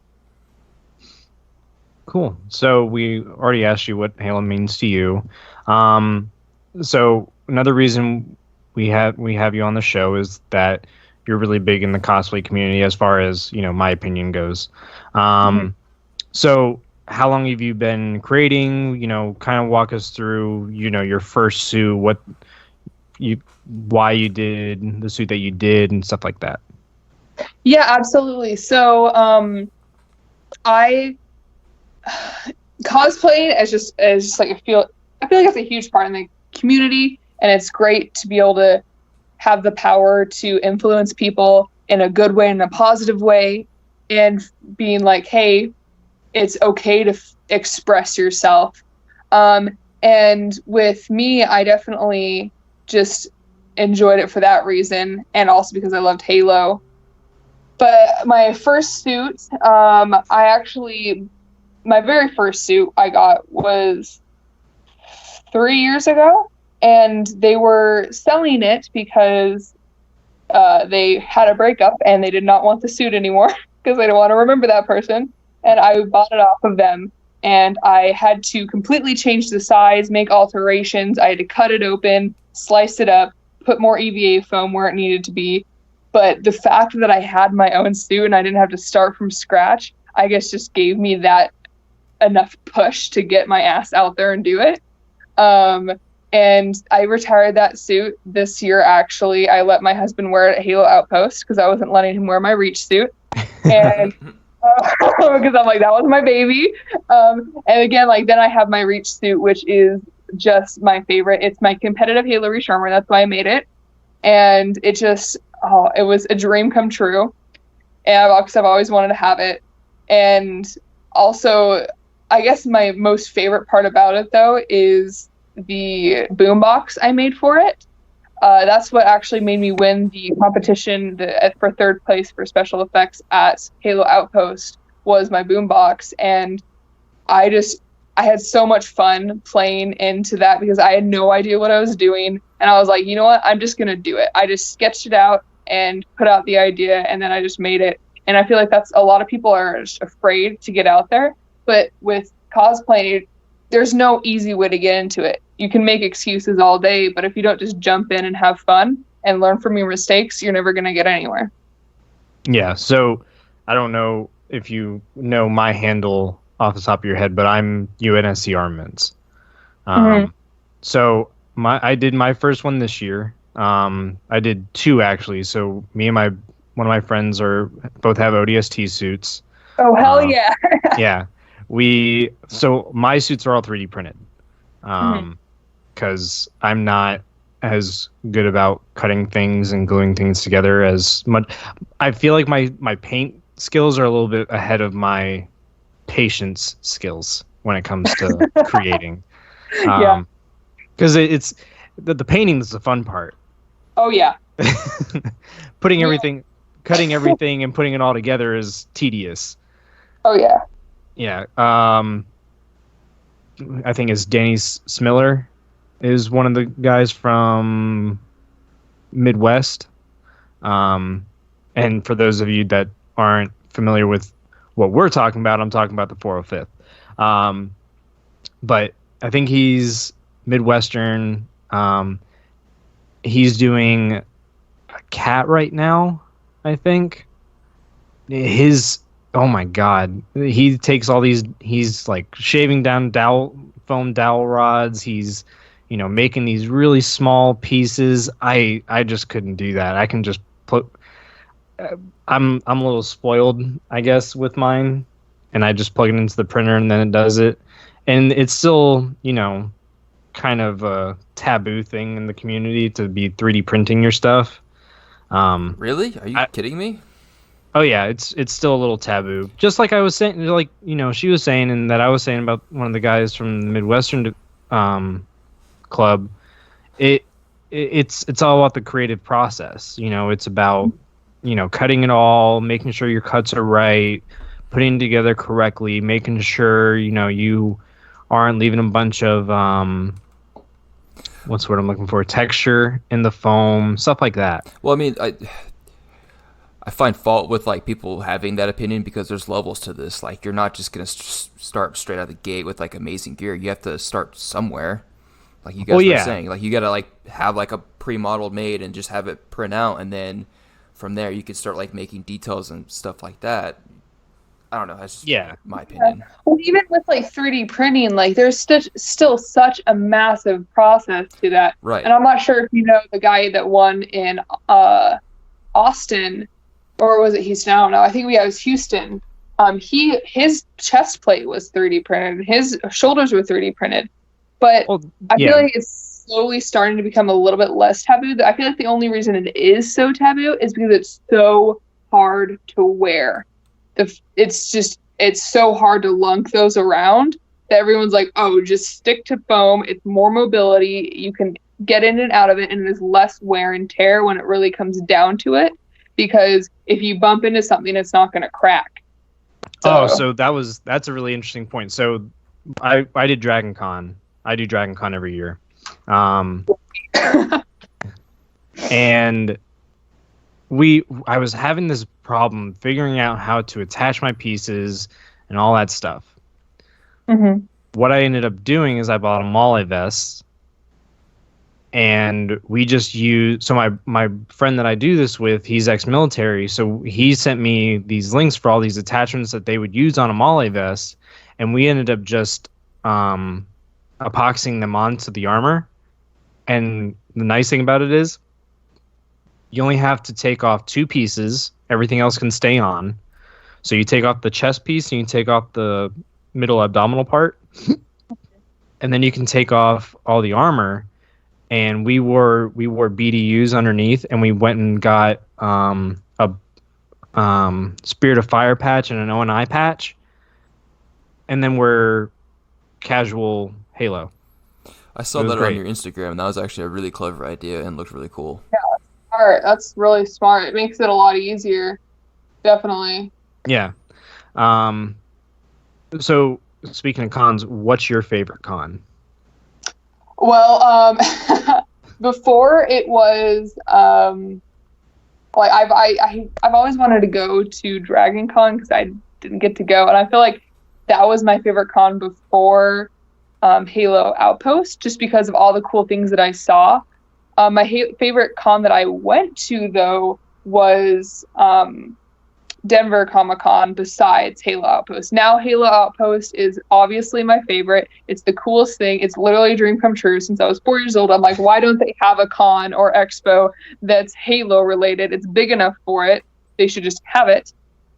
Cool. So we already asked you what Halo means to you. So another reason we have you on the show is that you're really big in the cosplay community, as far as my opinion goes. So how long have you been creating? Kind of walk us through your first suit, why you did the suit that you did, and stuff like that. Yeah, absolutely. So I cosplaying is just I feel like it's a huge part in the community, and it's great to be able to have the power to influence people in a good way, in a positive way, and being hey, it's okay to express yourself. And with me, I definitely just enjoyed it for that reason, and also because I loved Halo. But my first suit, my very first suit I got was 3 years ago, and they were selling it because they had a breakup and they did not want the suit anymore because they didn't want to remember that person. And I bought it off of them, and I had to completely change the size, make alterations. I had to cut it open, slice it up, put more EVA foam where it needed to be. But the fact that I had my own suit and I didn't have to start from scratch, I guess just gave me that enough push to get my ass out there and do it. And I retired that suit this year, actually. I let my husband wear it at Halo Outpost because I wasn't letting him wear my Reach suit. And because I'm like, that was my baby. And again, then I have my Reach suit, which is just my favorite. It's my competitive Halo Reach armor. That's why I made it. And it just, it was a dream come true. And I've always wanted to have it. And also, I guess my most favorite part about it, though, is the boombox I made for it. That's what actually made me win the competition for third place for special effects at Halo Outpost, was my boombox. And I just I had so much fun playing into that because I had no idea what I was doing. And I was like, you know what? I'm just going to do it. I just sketched it out and put out the idea, and then I just made it. And I feel like that's a lot of people are just afraid to get out there. But with cosplay, there's no easy way to get into it. You can make excuses all day, but if you don't just jump in and have fun and learn from your mistakes, you're never going to get anywhere. Yeah, so I don't know if you know my handle off the top of your head, but I'm UNSC Armaments. So I did my first one this year. I did 2 actually. So me and one of my friends both have ODST suits. Oh hell yeah! Yeah, so my suits are all 3D printed. Because I'm not as good about cutting things and gluing things together as much. I feel like my paint skills are a little bit ahead of my patience skills when it comes to creating. Yeah. Because it's the painting is the fun part. Oh yeah. Cutting everything and putting it all together is tedious. Oh yeah. Yeah. I think it's Danny Smiller is one of the guys from Midwest. And for those of you that aren't familiar with what we're talking about, I'm talking about the 405th. But I think he's Midwestern. He's doing a cat right now, I think. Oh my God. He takes all these, he's like shaving down foam dowel rods. He's, making these really small pieces. I just couldn't do that. I can just put, I'm a little spoiled, I guess, with mine, and I just plug it into the printer and then it does it. And it's still, kind of a taboo thing in the community to be 3D printing your stuff. Really? Are you kidding me? Oh yeah, it's still a little taboo. Just like I was saying, she was saying, and that I was saying about one of the guys from the Midwestern club. It's all about the creative process. It's about cutting it all, making sure your cuts are right, putting it together correctly, making sure you aren't leaving a bunch of what's the word I'm looking for? Texture in the foam, stuff like that. Well, I mean, I find fault with like people having that opinion because there's levels to this. Like, you're not just gonna start straight out of the gate with like amazing gear. You have to start somewhere. Like you guys were saying, like you gotta like have like a pre-modeled made and just have it print out, and then from there you can start like making details and stuff like that. I don't know. That's just my opinion. Well, even with like 3D printing, like there's still such a massive process to that. Right. And I'm not sure if you know the guy that won in Austin, or was it Houston? I don't know. I think it was Houston. His chest plate was 3D printed. His shoulders were 3D printed. But I feel like it's slowly starting to become a little bit less taboo. I feel like the only reason it is so taboo is because it's so hard to wear. It's so hard to lunk those around that everyone's like, oh, just stick to foam. It's more mobility. You can get in and out of it, and there's less wear and tear when it really comes down to it. Because if you bump into something, it's not going to crack. So that's a really interesting point. So I did Dragon Con. I do Dragon Con every year. And I was having this problem figuring out how to attach my pieces and all that stuff. Mm-hmm. What I ended up doing is I bought a Mole vest, and we just used. So my friend that I do this with, he's ex-military, so he sent me these links for all these attachments that they would use on a Mole vest, and we ended up just epoxying them onto the armor. And the nice thing about it is, you only have to take off 2 pieces. Everything else can stay on. So you take off the chest piece and you take off the middle abdominal part. And then you can take off all the armor. And we wore BDUs underneath, and we went and got a Spirit of Fire patch and an ONI patch. And then we're casual Halo. I saw that on your Instagram, and that was actually a really clever idea and looked really cool. Yeah. Smart. That's really smart. It makes it a lot easier. Definitely. Yeah. So speaking of cons, what's your favorite con? Well, before it was like I've always wanted to go to Dragon Con because I didn't get to go, and I feel like that was my favorite con before Halo Outpost, just because of all the cool things that I saw. My favorite con that I went to though was Denver Comic-Con besides Halo Outpost. Now Halo Outpost is obviously my favorite. It's the coolest thing. It's literally a dream come true. Since I was 4 years old, I'm like, why don't they have a con or expo that's Halo related? It's big enough for it. They should just have it.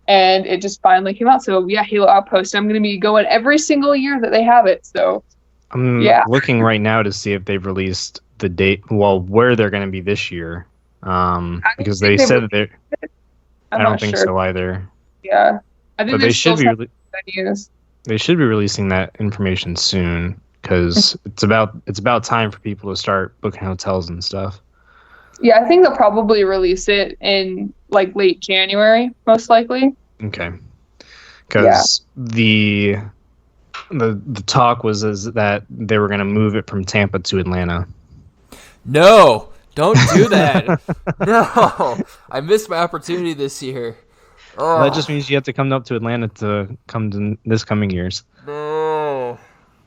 And it just finally came out. So yeah, Halo Outpost. I'm going to be going every single year that they have it. So I'm looking right now to see if they've released the date, where they're going to be this year. Because they said that they're... I don't think so either. Yeah, I think but they should be. They should be releasing that information soon because it's about time for people to start booking hotels and stuff. Yeah, I think they'll probably release it in like late January, most likely. Okay, because the talk was that they were going to move it from Tampa to Atlanta. No. Don't do that. No. I missed my opportunity this year. Oh. That just means you have to come up to Atlanta to come to this coming years. No.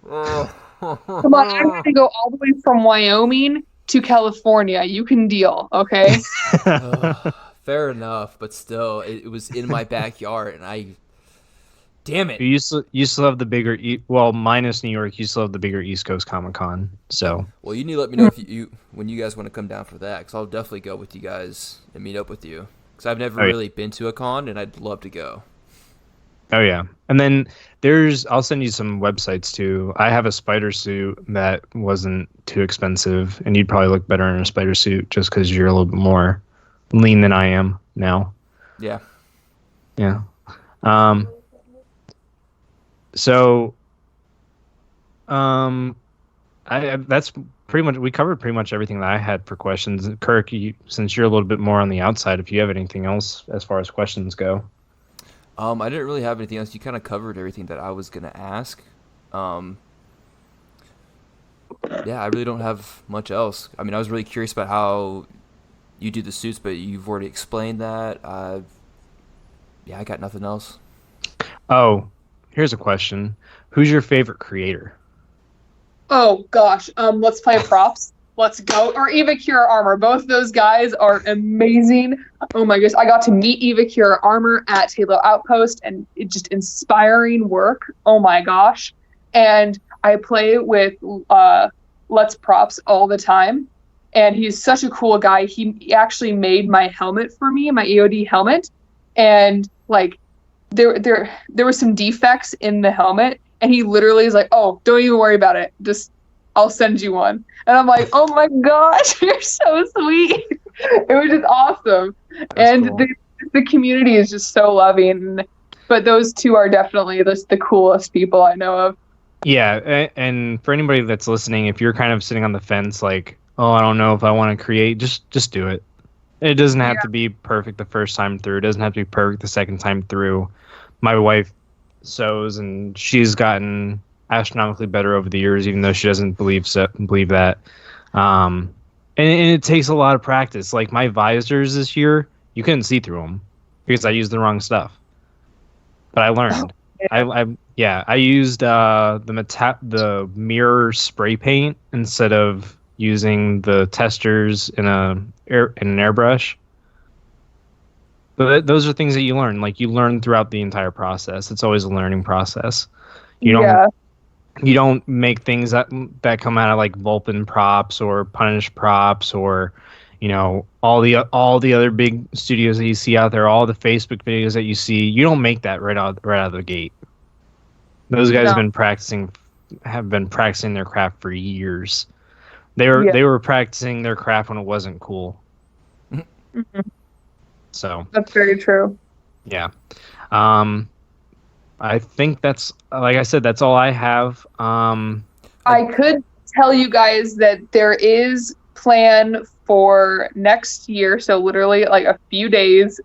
Come on, I'm going to go all the way from Wyoming to California. You can deal, okay? Fair enough, but still, it was in my backyard, and damn it. You still have the bigger, minus New York, you still have the bigger East Coast Comic-Con, so. Well, you need to let me know if when you guys want to come down for that, because I'll definitely go with you guys and meet up with you. Because I've never really been to a con, and I'd love to go. Oh, yeah. And then I'll send you some websites, too. I have a spider suit that wasn't too expensive, and you'd probably look better in a spider suit just because you're a little bit more lean than I am now. Yeah. Yeah. So, that's pretty much, we covered pretty much everything that I had for questions. Kirk, since you're a little bit more on the outside, if you have anything else as far as questions go. I didn't really have anything else. You kind of covered everything that I was going to ask. Yeah, I really don't have much else. I mean, I was really curious about how you do the suits, but you've already explained that. Yeah, I got nothing else. Oh, here's a question. Who's your favorite creator? Oh, gosh. Let's play props. Let's go. Or Eva Cure Armor. Both of those guys are amazing. Oh, my goodness. I got to meet Eva Cure Armor at Halo Outpost, and it's just inspiring work. Oh, my gosh. And I play with Let's Props all the time, and he's such a cool guy. He actually made my helmet for me, my EOD helmet, and, like, there were some defects in the helmet, and he literally is like, oh, don't even worry about it. Just, I'll send you one. And I'm like, oh my gosh, you're so sweet. It was just awesome. That's cool. The community is just so loving. But those two are definitely the coolest people I know of. Yeah, and for anybody that's listening, if you're kind of sitting on the fence like, oh, I don't know if I want to create, just do it. It doesn't have to be perfect the first time through. It doesn't have to be perfect the second time through. My wife sews, and she's gotten astronomically better over the years, even though she doesn't believe that. And it takes a lot of practice. Like my visors this year, you couldn't see through them because I used the wrong stuff. But I learned. I used the mirror spray paint instead of using the testers in an airbrush. But those are things that you learn. Like you learn throughout the entire process. It's always a learning process. You don't make things that come out of like Vulpin props or Punish props or, you know, all the other big studios that you see out there, all the Facebook videos that you see. You don't make that right out of the gate. Those guys have been practicing their craft for years. They were practicing their craft when it wasn't cool. Mm-hmm. So that's very true. Yeah. I think that's, like I said, that's all I have. I could tell you guys that there is plan for next year. So literally like a few days.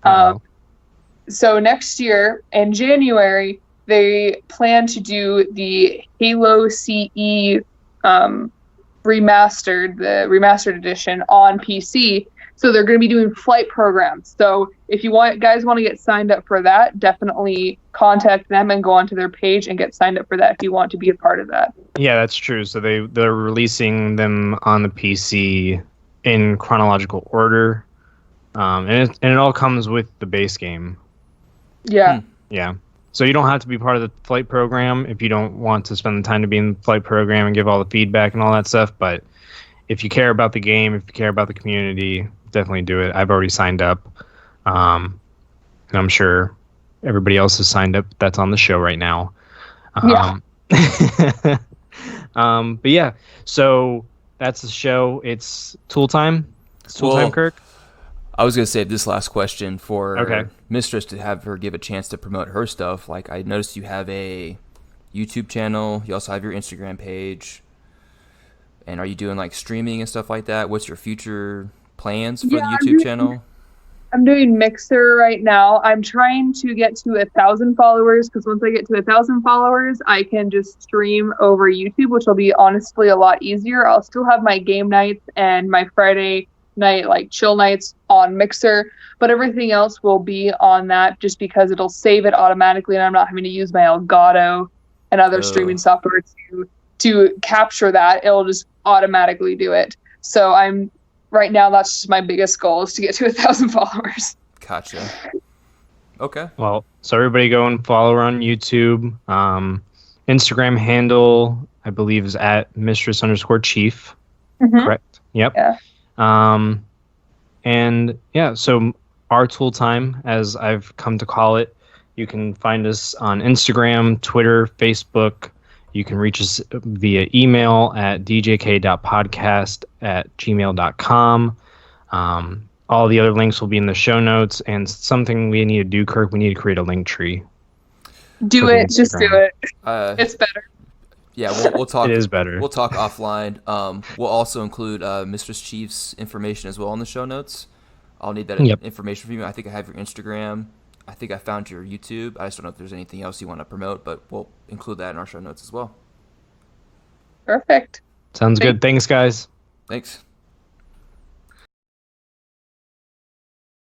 So next year in January, they plan to do the Halo CE remastered edition on PC. So they're going to be doing flight programs. So if you guys want to get signed up for that, definitely contact them and go onto their page and get signed up for that if you want to be a part of that. Yeah, that's true. So they're releasing them on the PC in chronological order, and it all comes with the base game. Yeah. Yeah. So you don't have to be part of the flight program if you don't want to spend the time to be in the flight program and give all the feedback and all that stuff. But if you care about the game, if you care about the community, definitely do it. I've already signed up, and I'm sure everybody else has signed up that's on the show right now. But yeah, so that's the show. It's tool time. It's tool time, Kirk. I was going to save this last question for Mistress to have her give a chance to promote her stuff. Like, I noticed you have a YouTube channel. You also have your Instagram page. And are you doing, like, streaming and stuff like that? What's your future plans for the YouTube channel? I'm doing Mixer right now. I'm trying to get to 1,000 followers, because once I get to 1,000 followers, I can just stream over YouTube, which will be honestly a lot easier. I'll still have my game nights and my Friday night, like, chill nights on Mixer, but everything else will be on that just because it'll save it automatically, and I'm not having to use my Elgato and other streaming software to capture that. It'll just automatically do it. So right now, that's just my biggest goal, is to get to 1,000 followers. Gotcha. Okay. Well, so everybody go and follow her on YouTube. Instagram handle, I believe, is at Mistress_Chief. Correct? Yep. Yeah. And yeah, so our tool time, as I've come to call it, you can find us on Instagram, Twitter, Facebook. You can reach us via email at djk.podcast@gmail.com. All the other links will be in the show notes. And something we need to do, Kirk, we need to create a link tree. Do it. Just do it. It's better. Yeah, we'll talk. It is better. We'll talk offline. We'll also include Mistress Chief's information as well in the show notes. I'll need that information from you. I think I have your Instagram. I think I found your YouTube. I just don't know if there's anything else you want to promote, but we'll include that in our show notes as well. Perfect. Sounds good. Thanks, guys. Thanks.